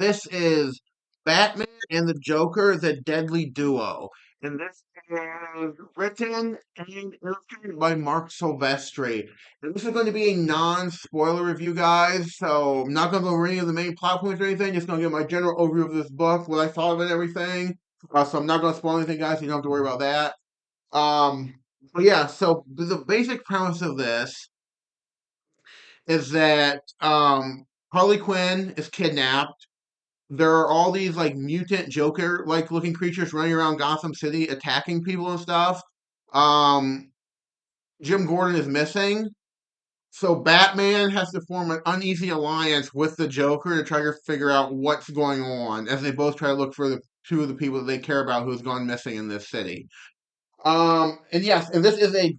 This is Batman and the Joker, the Deadly Duo. And this is written and illustrated by Mark Silvestri. And this is going to be a non-spoiler review, guys. So I'm not going to go over any of the main plot points or anything. Just going to give my general overview of this book, what I thought of it and everything. So I'm not going to spoil anything, guys. So you don't have to worry about that. Um, but yeah, so the basic premise of this is that Harley Quinn is kidnapped. There are all these like mutant Joker like looking creatures running around Gotham City attacking people and stuff. Um, Jim Gordon is missing. So Batman has to form an uneasy alliance with the Joker to try to figure out what's going on as they both try to look for the two of the people that they care about who's gone missing in this city. And yes, and this is a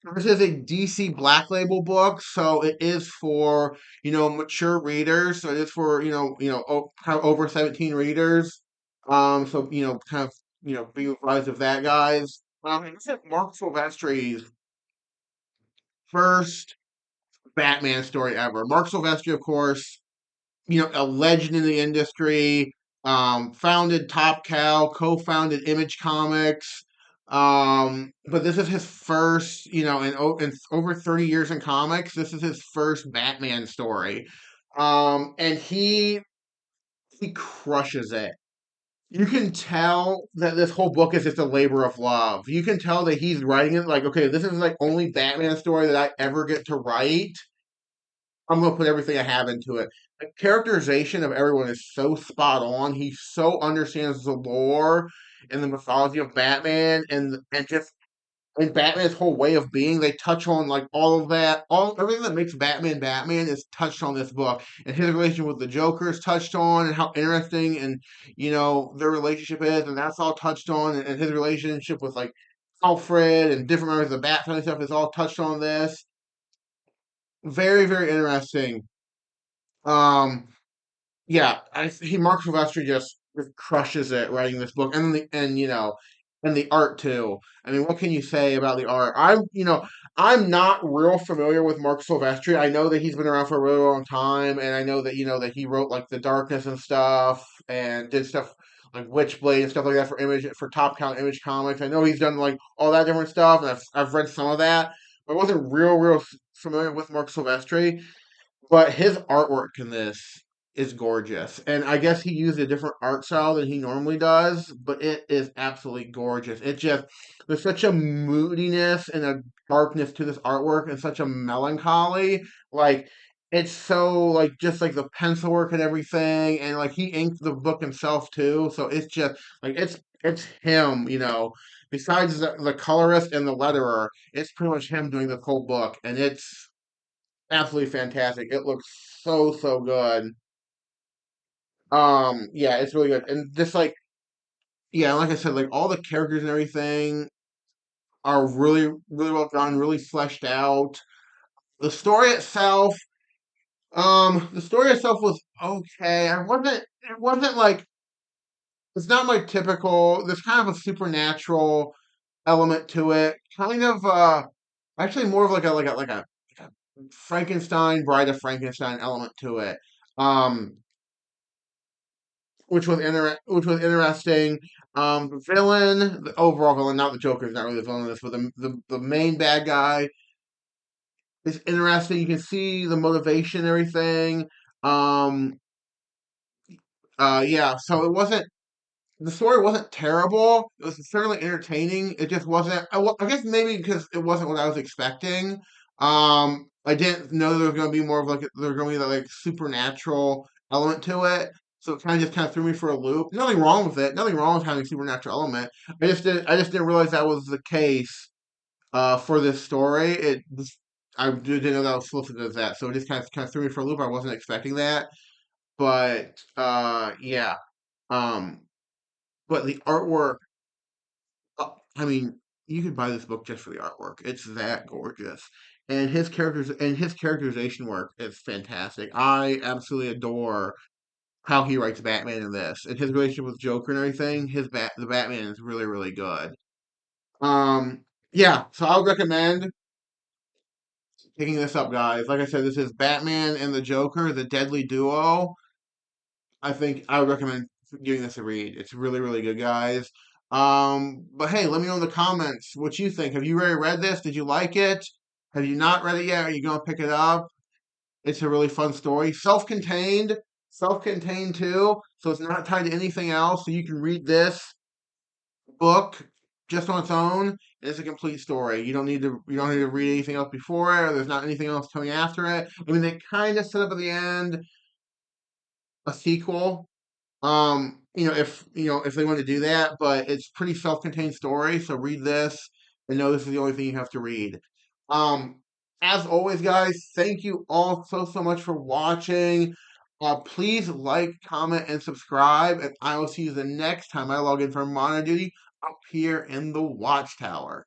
DC Black Label book, so it is for mature readers. So it is for kind of over 17 readers. So kind of be advised of that, guys. And this is Mark Silvestri's first Batman story ever. Mark Silvestri, of course, a legend in the industry. Founded Top Cow, co-founded Image Comics. But this is his first, in over 30 years in comics, this is his first Batman story. And he crushes it. You can tell that this whole book is just a labor of love. You can tell that he's writing it like, okay, this is like only Batman story that I ever get to write. I'm gonna put everything I have into it. The characterization of everyone is so spot on. He so understands the lore and the mythology of Batman and Batman's whole way of being. They touch on like all of that. All everything that makes Batman Batman is touched on this book. And his relation with the Joker is touched on and how interesting and their relationship is, and that's all touched on, and his relationship with like Alfred and different members of the Bat family stuff is all touched on this. Very, very interesting. Um Yeah, Mark Silvestri just crushes it writing this book, and the art too. I mean, what can you say about the art? I'm not real familiar with Mark Silvestri. I know that he's been around for a really long time, and I know that that he wrote like The Darkness and stuff, and did stuff like Witchblade and stuff like that for Top Count Image Comics. I know he's done like all that different stuff, and I've read some of that, but I wasn't real familiar with Mark Silvestri. But his artwork in this is gorgeous. And I guess he used a different art style than he normally does, but it is absolutely gorgeous. There's such a moodiness and a darkness to this artwork and such a melancholy. Like, it's so, like, just like the pencil work and everything. And, like, he inked the book himself, too. So it's just, like, it's him. Besides the colorist and the letterer, it's pretty much him doing the whole book. And it's absolutely fantastic. It looks so good. Yeah, it's really good. And just like yeah, like I said, like all the characters and everything are really well done, really fleshed out. The story itself, the story itself was okay. It wasn't like it's not my typical. There's kind of a supernatural element to it. Kind of actually more of like a Frankenstein, Bride of Frankenstein element to it. Um which was interesting. The villain, the overall villain, not the Joker, is not really the villain of this, but the main bad guy is interesting. You can see the motivation, and everything. Um, yeah. So the story wasn't terrible. It was certainly entertaining. It just wasn't. I guess maybe because it wasn't what I was expecting. I didn't know there was going to be more of like there was going to be that like supernatural element to it. So it kind of threw me for a loop. Nothing wrong with it. Nothing wrong with having a supernatural element. I just didn't realize that was the case. For this story, I didn't know that was listed as that. So it just kind of threw me for a loop. I wasn't expecting that. But yeah. Um, but the artwork, I mean, you could buy this book just for the artwork. It's that gorgeous. And his characterization work is fantastic. I absolutely adore how he writes Batman in this. And his relationship with Joker and everything, the Batman is really good. Um yeah, so I would recommend picking this up, guys. Like I said, this is Batman and the Joker, the Deadly Duo. I think I would recommend giving this a read. It's really, really good, guys. But hey, let me know in the comments what you think. Have you already read this? Did you like it? Have you not read it yet? Are you gonna pick it up? It's a really fun story. Self-contained too. So it's not tied to anything else. So you can read this book just on its own. It's a complete story. You don't need to read anything else before it, or there's not anything else coming after it. I mean, they kind of set up at the end a sequel. If they want to do that, but it's pretty self-contained story. So read this and know this is the only thing you have to read. Um, as always, guys, thank you all so much for watching. Please like, comment, and subscribe, and I will see you the next time I log in for Monitor Duty up here in the Watchtower.